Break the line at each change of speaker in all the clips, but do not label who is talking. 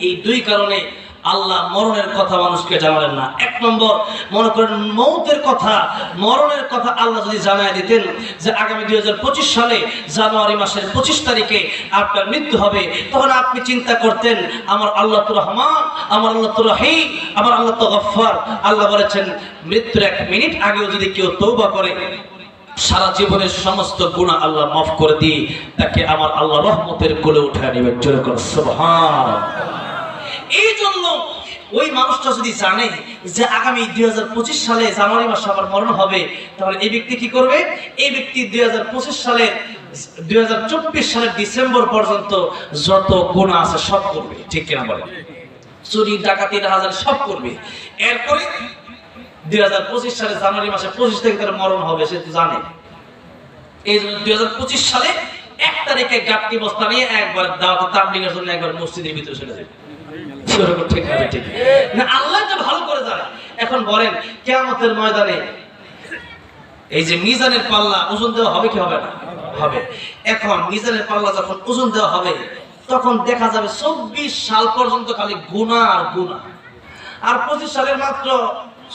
এই দুই কারণে আল্লাহ মরণের কথা মানুষকে জানালেন না। এক নম্বর, মনে করেন মৌতের কথা, মরণের কথা আল্লাহ যদি জানায় দিতেন যে আগামী 2025 সালে জানুয়ারি মাসের 25 তারিখে আপনার মৃত্যু হবে, তখন আপনি চিন্তা করতেন আমার আল্লাহ তো রহমান, আমার আল্লাহ তো রহিম, আমার আল্লাহ তো গফফার। আল্লাহ বলেছেন মৃত্যুর 1 মিনিট আগেও যদি কেউ তওবা করে সারা জীবনের সমস্ত গুনাহ আল্লাহ মাফ করে দিয়ে তাকে আমার আল্লাহ রহমতের কোলে উঠায় নেবেন। জোরে করে সুবহানাল্লাহ। এই জন্য ওই মানুষটা যদি জানে যে আগামী 2025 সালে জানুয়ারি মাসে আমার মরণ হবে, তাহলে এই ব্যক্তি কি করবে? এই ব্যক্তি 2024 সালের ডিসেম্বর পর্যন্ত যত গুনাহ আছে সব করবে। ঠিক কিনা বলেন? চুরি ডাকাতি রাহাজানি সব করবে। এরপরে 2025 সালে জানুয়ারি মাসে 25 তারিখে তার মরণ হবে, সে তো জানে। এই জন্য 2025 সালে 1 তারিখে গাট্টি বস্তা নিয়ে একবার দাওয়াত তাবলীগের জন্য একবার মসজিদের ভিতরে চলে যাবে। ঠিক না? ঠিক না? আল্লাহ তো ভালো করে জানে। এখন বলেন কিয়ামতের ময়দানে এই যে মিজানের পাল্লা ওজন দেওয়া হবে কি হবে না? হবে। এখন মিজানের পাল্লা যখন ওজন দেওয়া হবে তখন দেখা যাবে 24 সাল পর্যন্ত খালি গুনাহ আর গুনাহ, আর 25 সালের মাত্র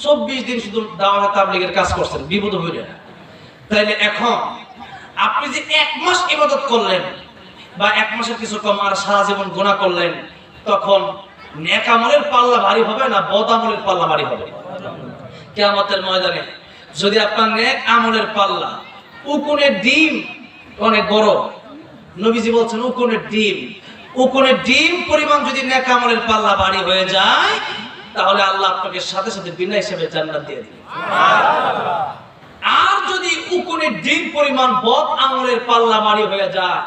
24 দিন শুধু দাওয়াত তাবলীগের কাজ করছেন, বিপদ হইল না। তাইলে এখন আপনি যে 1 মাস ইবাদত করলেন বা 1 মাসের কিছু কম আর সারা জীবন গুনাহ করলেন, তখন নেক আমলের পাল্লা ভারী হবে না বদ আমলের পাল্লা ভারী হবে? কিয়ামতের ময়দানে যদি আপনার নেক আমলের পাল্লা উকুনের ডিম অনেক বড়, নবীজি বলছেন উকুনের ডিম পরিমাণ যদি নেক আমলের পাল্লা ভারী হয়ে যায়, তাহলে আল্লাহ আপনাকে সাথে সাথে বিনা হিসেবে জান্নাত দিয়ে দিবেন। আর যদি উকুনের ডিম পরিমাণ বদ আমলের পাল্লা ভারী হয়ে যায়,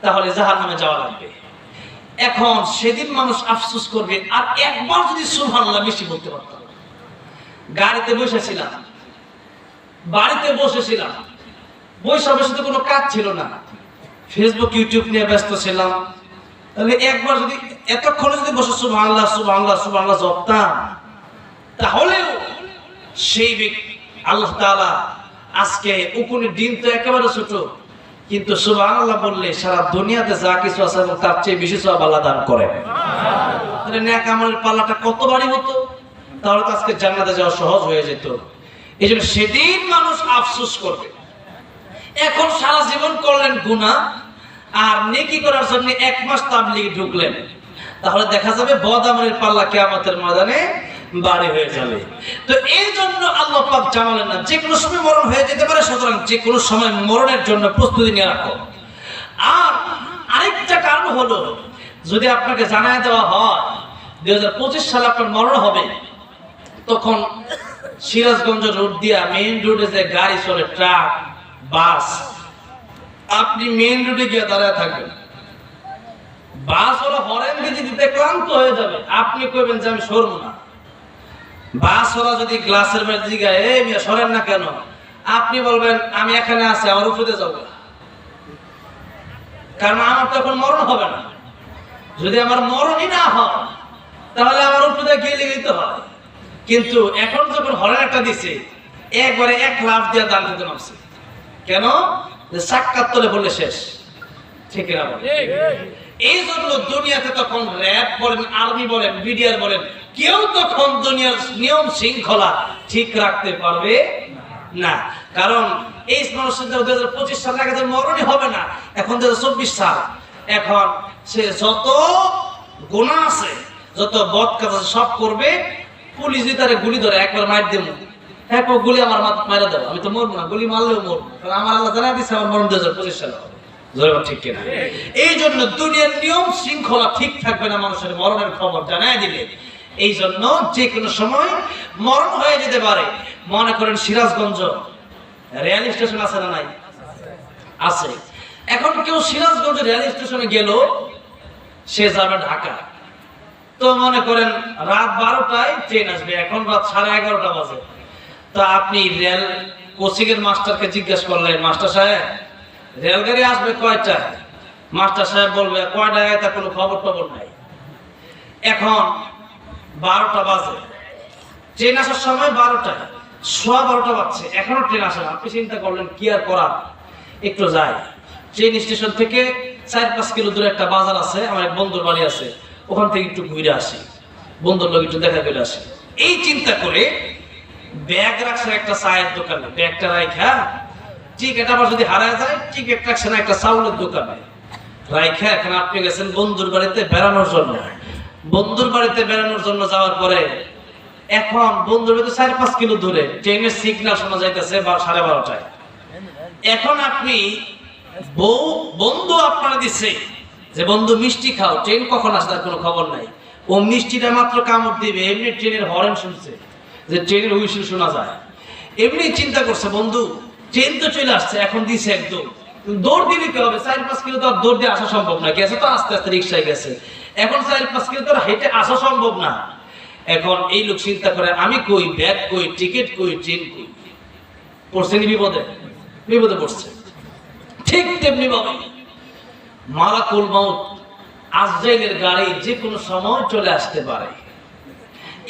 তাহলে জাহান্নামে যাওয়া লাগবে। এখন সেদিন মানুষ আফসোস করবে। আর একবার যদি সুবহানাল্লাহ বেশি বলতে পারতাম। বাড়িতে বসেছিলাম, বসে তো কোনো কাজ ছিল না, ফেসবুক ইউটিউব নিয়ে ব্যস্ত ছিলাম। তাহলে একবার যদি এতক্ষণ যদি বসে সুবহানাল্লাহ সুবহানাল্লাহ সুবহানাল্লাহ জপতাম, তাহলেও সেই ব্যক্তি আল্লাহ তাআলা আজকে উকুনের ডিম তো একেবারে ছোট, কিন্তু সুবহানাল্লাহ বললে সারা দুনিয়াতে যা কিছু আছে এবং তার চেয়ে বেশি সওয়াব আল্লাহ দান করেন। তাহলে নেক আমলের পাল্লাটা কত ভারী হতো, তাহলে তো আজকে জান্নাতে যাওয়া সহজ হয়ে যেত। এই জন্য সেদিন মানুষ আফসোস করবে। এখন সারা জীবন করলেন গুনাহ আর নেকি করার জন্য 1 মাস তাবলীগে ঢুকলেন, তাহলে দেখা যাবে বদ আমলের পাল্লা কিয়ামতের ময়দানে ভারী হয়ে যাবে। তো এই জন্য আল্লাহ পাক জানালেন না যে কোনো সময় মরণ হয়ে যেতে পারে, সুতরাং যে কোনো সময় মরণের জন্য প্রস্তুতি নিয়ে রাখো। আর আরেকটা কারণ হলো, যদি আপনাকে জানায় দেওয়া হয় 2025 সালে আপনার মরণ হবে, তখন সিরাজগঞ্জ রোড দিয়া মেইন রোডে যে গাড়ি চলে, ট্রাক বাস, আপনি মেইন রোডে গিয়ে দাঁড়ায় থাকবেন। বাস ওরা হরেন দিতে ক্লান্ত হয়ে যাবে, আপনি কইবেন যে আমি সরবো না। বাস ওরা যদি গ্লাসের মধ্যে জিগায় এই মিয়া সরেন না কেন, আপনি বলবেন আমি এখানে আছি, আমার উপরে যাবো, কারণ আমার তো এখন মরণ হবে না। যদি আমার মরণই না হয় তাহলে আমার উপরে গিয়ে লেগে হয়। কিন্তু এখন যখন হরেন একটা দিছে, একবারে 1 লাফ দিয়ে দান দিতে নামছে। কেন? যে সাক্ষাৎ তলে বললে শেষ। ঠিক না? এই জন্য দুনিয়াতে তখন র‍্যাব বলেন, আর্মি বলেন, বিডিআর বলেন, কেউ তখন দুনিয়ার নিয়ম শৃঙ্খলা ঠিক রাখতে পারবে না। কারণ এই মানুষের 2025 সাল আগে মরণই হবে না, এখন 2024 সাল, এখন সে যত গুনাহ আছে, যত বদ কাজ আছে সব করবে। পুলিশ যদি তারে গুলি ধরে একবার মার দেবো, একবার গুলি আমার মারা দেবো, আমি তো মরবো না, গুলি মারলেও মরবো, কারণ আমার আল্লাহ জানা দিচ্ছে আমার মরণ 2025 সালে হবে। ঠিক কিনা? এই জন্য দুনিয়ার নিয়ম শৃঙ্খলা ঠিক থাকবে না, মানুষের মরণের খবর জানায় দিলে। এই জন্য যে কোনো সময় মরণ হয়ে যেতে পারে। মনে করেন সিরাজগঞ্জ রেল স্টেশন আছে না নাই? আছে। এখন কেউ সিরাজগঞ্জ রেল স্টেশনে গেল, সে যাবে ঢাকা, তো মনে করেন রাত 12টায় ট্রেন আসবে, এখন রাত 11:30 বাজে। তো আপনি রেল কোচিং এর মাস্টারকে জিজ্ঞেস করলেন, মাস্টার সাহেব রেলগাড়ি আসবে কয়টায়? মাস্টার সাহেব বলবে কয়টায়, তা কোনো খবর টবর নাই। এখন 12টা বাজে, ট্রেন আসার সময় 12টায়, 12:15 বাজছে, এখনো ট্রেন আসে না। আপনি চিন্তা করলেন কি আর করার, একটু যাই। ট্রেন স্টেশন থেকে 4-5 কিলো দূরে একটা বাজার আছে, আমার এক বন্ধুর বাড়ি আছে, ওখান থেকে একটু ঘুরে আসি, বন্ধুর লোক একটু দেখা করে আসি। এই চিন্তা করে ব্যাগ রাখছেন একটা চায়ের দোকানে, ব্যাগটা রাইখা টিকিট আবার যদি হারা যায়, টিকিট রাখছেন একটা চাউলের দোকানে রাইখা এখন আপনি গেছেন বন্ধুর বাড়িতে বেড়ানোর জন্য। বন্ধুর বাড়িতে বেড়ানোর জন্য যাওয়ার পরে এখন বন্ধুর বাড়িতে 4-5 কিলো দূরে ট্রেনের সিগন্যাল শোনা যাইতেছে 12:30টায়। এখন আপনি বন্ধু আপনারা দিচ্ছে যে বন্ধু মিষ্টি খাও, ট্রেন কখন আসে তার কোনো খবর নাই। ও মিষ্টিটা মাত্র কামড় দিবে, এমনি ট্রেনের হর্ন শুনছে, যে ট্রেনের হুইসেল শোনা যায়। এমনি চিন্তা করছে বন্ধু ট্রেন তো চলে আসছে, এখন দিছে একদম দৌড় দিলে কি হবে, 4-5 কিলো তো আর দৌড় দিয়ে আসা সম্ভব না, গেছে তো আস্তে আস্তে রিক্সায় গেছে, এখন 4-5 কিলো তো হেঁটে আসা সম্ভব না। এখন এই লোক চিন্তা করে আমি কই, ব্যাগ কই, টিকিট কই, ট্রেন কই, পড়ছে নি বিপদে, বিপদে পড়ছে। ঠিক তেমনি ভাবে মালাকুল মউত আজরাইলের গাড়ি যে কোনো সময় চলে আসতে পারে,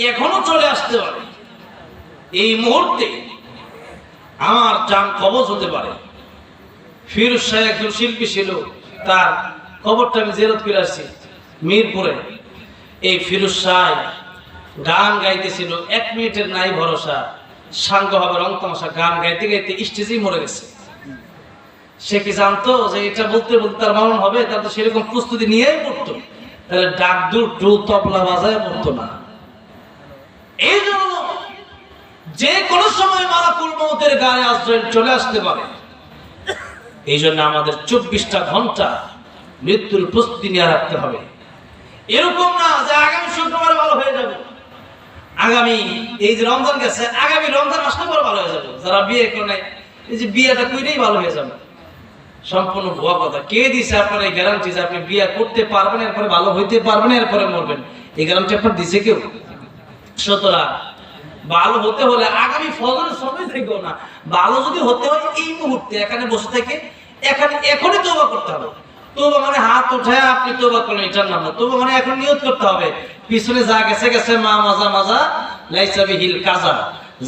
এখনো চলে আসতে পারে। এই মুহূর্তে আমার জান কবজ হতে পারে। ফিরোজ শাহ একজন শিল্পী ছিল, তার কবরটা আমি জিয়ারত করে আসছি মিরপুরে। এই ফিরোজ শাহ গান গাইতেছিল, 1 মিনিটের নাই ভরসা, সাঙ্গ হবে রং তামাশা, গান গাইতে গাইতে স্টেজেই মরে গেছে। সে কি জানতো যে এটা বলতে বলতে তার মরণ হবে? তার তো সেরকম প্রস্তুতি নিয়েই পড়তো, তাহলে ডাক দু তবলা বাজায় পড়তো না। এই জন্য যে কোনো সময় মালাকুল মউতের গায়ে আজরাইল চলে আসতে পারে। এই জন্য আমাদের 24টা ঘন্টা মৃত্যুর প্রস্তুতি নিয়ে রাখতে হবে। এরকম না যে আগামী শুক্রবার ভালো হয়ে যাবে, আগামী এই যে রমজান গেছে, আগামী রমজান আসলে পরে ভালো হয়ে যাবে। যারা বিয়ে করে এই যে বিয়েটা কইলেই ভালো হয়ে যাবে, সম্পূর্ণ ভুয়া কথা। কে দিছে আপনার এই গ্যারান্টি যে আপনি বিয়ে করতে পারবেন, এরপরে ভালো হইতে পারবেন, এরপরে মরবেন? এই গ্যারান্টি আপনার দিছে কেউ? সুতরাং ভালো হতে হলে আগামী ফজরের সময় থেকেও না, ভালো যদি হতে হয় এই মুহূর্তে এখানে বসে থেকে এখনই তওবা করতে হবে। তওবা মানে হাত উঠায় আপনি তওবা করলেন, এটার নাম না। তওবা মানে এখন নিয়ত করতে হবে, পিছনে যা গেছে গেছে, মা মাজা মাজা লাইসা বিহিল কাজা,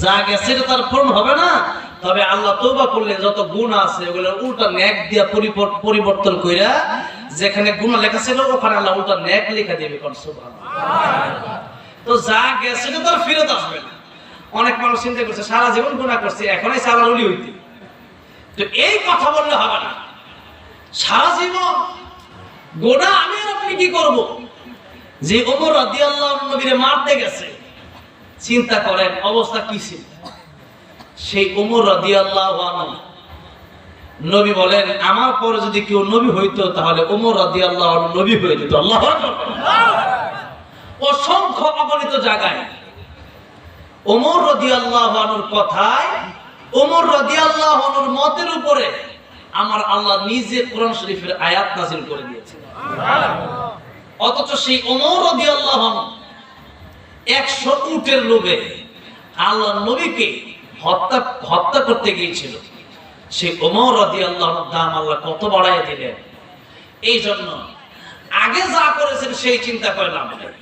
যা গেছে এটা তার পূরণ হবে না। তবে আল্লাহ তওবা করলে যত গুনাহ আছে ওগুলো উল্টা নেক দিয়া পরিবর্তন কইরা, যেখানে গুনাহ লেখা ছিল ওখানে আল্লাহ উল্টা নেক লেখা দিবে। কোন সুবহানাল্লাহ। তো যা গেছে এটা তো ফেরত আসবে না। অনেক মানুষ চিন্তা করছে সারা জীবন গুনাহ করছে, এখনই সালার ওলি হইতে। তো এই কথা বললে হবে না। সারা জীবন গুনাহ আমি আর আপনি কি করব? যে ওমর রাদিয়াল্লাহু আনহু নবীরে মারতে গেছে, চিন্তা করেন অবস্থা কি ছিল। সেই ওমর রাদিয়াল্লাহু আনহু নবী বলেন আমার পরে যদি কেউ নবী হইতো তাহলে ওমর রাদিয়াল্লাহু আনহু নবী হয়ে যেত। আল্লাহু আকবার। অসংখ্য অগণিত জায়গায় ওমর রাদিয়াল্লাহু আনহুর কথায়, ওমর রাদিয়াল্লাহু আনহুর মতের উপরে আমার আল্লাহ নিজে কোরআন শরীফের আয়াত নাযিল করে দিয়েছেন। অথচ সেই ওমর রাদিয়াল্লাহু আনহু 100 উটের লোভে আল্লাহ নবীকে হত্যা করতে গিয়েছিল। সেই ওমর রাদিয়াল্লাহু আনহুর দাম আল্লাহ কত বাড়ায় দিলেন। এই জন্য আগে যা করেছেন সেই চিন্তা করে লাভ নেই,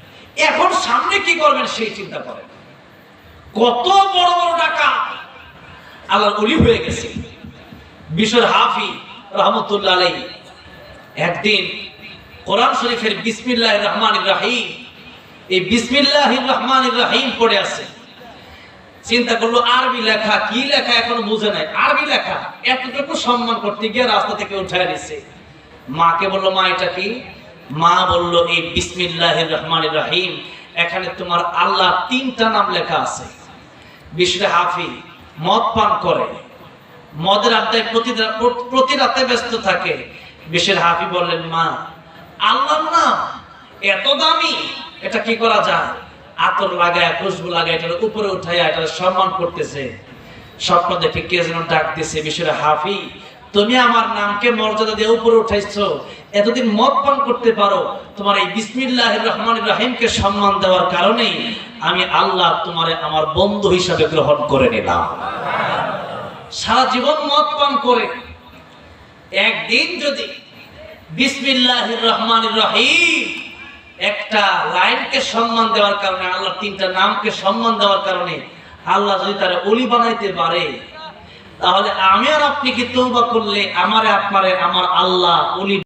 এখন সামনে কি করবেন সেই চিন্তা করেন। কত বড় বড় ডাকাত আল্লাহর ওলি হয়ে গেছে। বিশর হাফি রহমতুল্লাহ আলাইহি একদিন কোরআন শরীফের বিসমিল্লাহির রহমানির রহিম, এই বিসমিল্লাহির রহমানির রহিম পড়ে আছে। চিন্তা করলো আরবি লেখা, কি লেখা এখনো বুঝে নাই। আরবি লেখা, এতটুকু সম্মান করতে গিয়ে রাস্তা থেকে উঠায় দিছে। মাকে বললো মা এটা কি? মা বললো এই বিসমিল্লাহির রহমানির রহিম এখানে তোমার আল্লাহ 3টা নাম লেখা আছে। বিশর হাফি মদ পান করে, মদের আড্ডায় প্রতি রাতে ব্যস্ত থাকে। বিশর হাফি বললেন মা আল্লাহর নাম এত দামি, এটা কি করা যায়? আতর লাগায় খুশবু লাগায় এটার উপরে উঠাইয়া এটার সম্মান করতেছে। স্বপ্ন দেখে কে যেন ডাক দিছে, বিশর হাফি তুমি আমার নামকে মর্যাদা দিয়ে উপরে উঠাইছো, এতদিন মদ পান করতে পারো, তোমার এই বিসমিল্লাহির রহমানির রহিমকে সম্মান দেওয়ার কারণেই আমি আল্লাহ তোমারে আমার বন্ধু হিসাবে গ্রহণ করে নিলাম। সারা জীবন মদ পান করে একদিন যদি বিসমিল্লাহির রহমানির রহিম একটা লাইনকে সম্মান দেওয়ার কারণে, আল্লাহ 3টা নামকে সম্মান দেওয়ার কারণে আল্লাহ যদি তারা ওলি বানাইতে পারে, তাহলে আমি আর আপনি কি তওবা করলে আমারে আপনারে আমার আল্লাহ ওলি